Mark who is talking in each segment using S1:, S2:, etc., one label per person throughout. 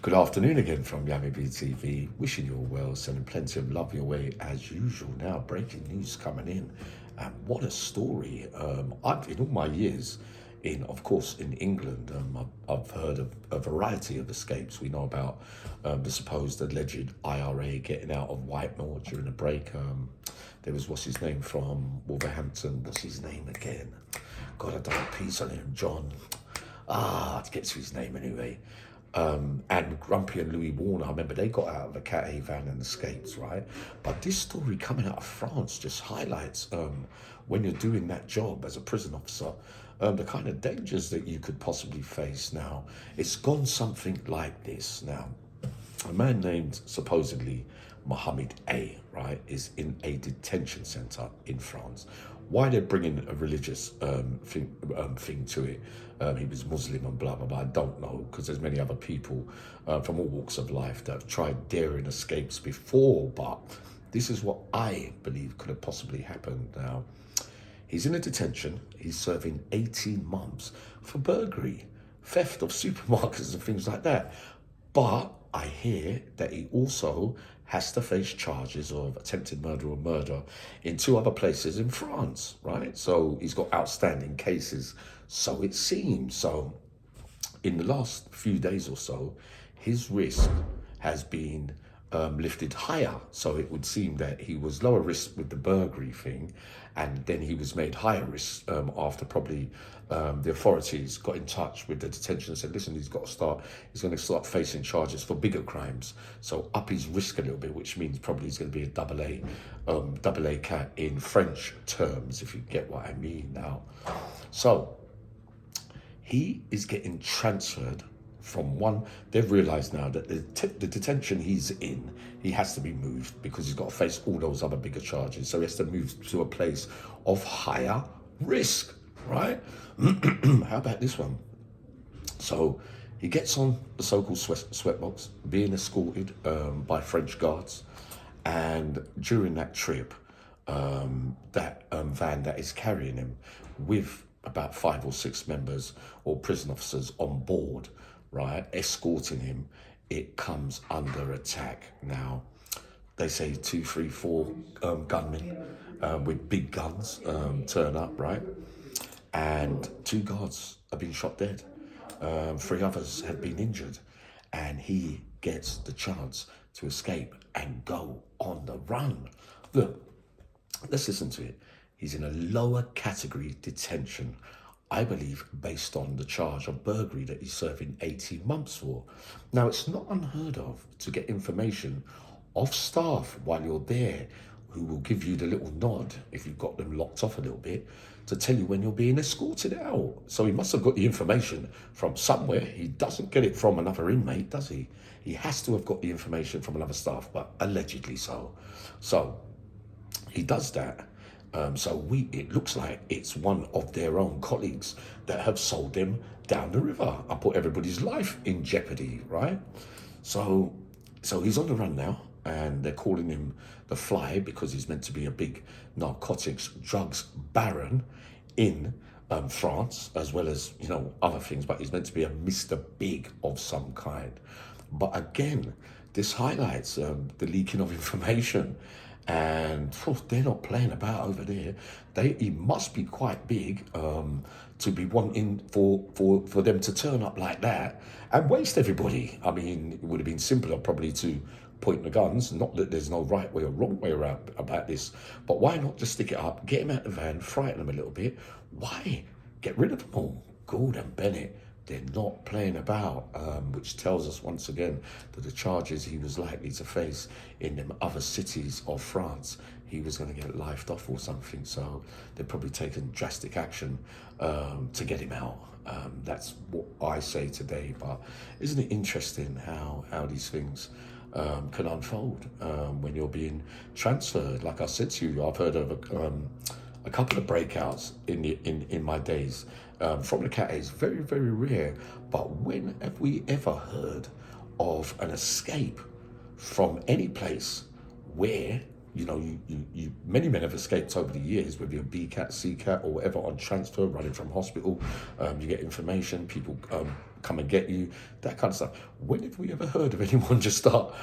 S1: Good afternoon again from Yami BTV. Wishing you all well, sending plenty of love your way as usual. Now, breaking news coming in, and what a story! I've in all my years, of course, in England, I've heard of a variety of escapes. We know about the supposed alleged IRA getting out of Whitehall during a break. There was what's his name from Wolverhampton. What's his name again? God, I done a piece on him, John. To get to his name anyway. And Grumpy and Louis Warner, I remember they got out of a Cat A van and escaped, right? But this story coming out of France just highlights when you're doing that job as a prison officer, the kind of dangers that you could possibly face. Now, it's gone something like this. Now, a man named supposedly Mohammed A, right, is in a detention center in France. Why they're bringing a religious thing to it? He was Muslim and blah, blah, blah. I don't know, because there's many other people from all walks of life that have tried daring escapes before, but this is what I believe could have possibly happened. Now, he's in a detention. He's serving 18 months for burglary, theft of supermarkets and things like that. But I hear that he also has to face charges of attempted murder or murder in 2 other places in France, right? So he's got outstanding cases, so it seems. So in the last few days or so, his risk has been lifted higher. So it would seem that he was lower risk with the burglary thing, and then he was made higher risk after probably the authorities got in touch with the detention and said, listen, he's going to start facing charges for bigger crimes. So up his risk a little bit, which means probably he's going to be a double A cat in French terms, if you get what I mean now. So he is getting transferred from one. They've realised now that the detention he's in, he has to be moved because he's got to face all those other bigger charges. So he has to move to a place of higher risk, right? How about this one? So he gets on the so-called sweatbox, being escorted by French guards. And during that trip, that van that is carrying him with about 5 or 6 members or prison officers on board, right, escorting him, it comes under attack. Now, they say 2, 3, 4 gunmen with big guns turn up, right? And 2 guards have been shot dead. 3 others have been injured. And he gets the chance to escape and go on the run. Look, let's listen to it. He's in a lower category detention, I believe, based on the charge of burglary that he's serving 18 months for. Now, it's not unheard of to get information of staff while you're there who will give you the little nod, if you've got them locked off a little bit, to tell you when you're being escorted out. So he must have got the information from somewhere. He doesn't get it from another inmate, does he? He has to have got the information from another staff, but allegedly so. So he does that. It looks like it's one of their own colleagues that have sold them down the river and put everybody's life in jeopardy, right? So he's on the run now, and they're calling him the Fly because he's meant to be a big narcotics, drugs baron in France, as well as, other things, but he's meant to be a Mr. Big of some kind. But again, this highlights the leaking of information. And they're not playing about over there. He must be quite big to be wanting for them to turn up like that and waste everybody. I mean, it would have been simpler probably to point the guns. Not that there's no right way or wrong way around about this, but why not just stick it up, get him out of the van, frighten them a little bit? Why? Get rid of them all. Gordon Bennett. They're not playing about, which tells us once again that the charges he was likely to face in them other cities of France, he was going to get lifed off or something. So they're probably taking drastic action to get him out. That's what I say today. But isn't it interesting how these things can unfold when you're being transferred? Like I said to you, I've heard of a couple of breakouts in my days from the Cat A. Is very, very rare. But when have we ever heard of an escape from any place where many men have escaped over the years, whether you're B cat, C cat, or whatever, on transfer, running from hospital. You get information, people come and get you, that kind of stuff. When have we ever heard of anyone just start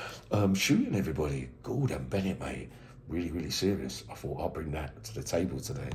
S1: shooting everybody? Gordon Bennett, mate, really, really serious. I thought I'll bring that to the table today.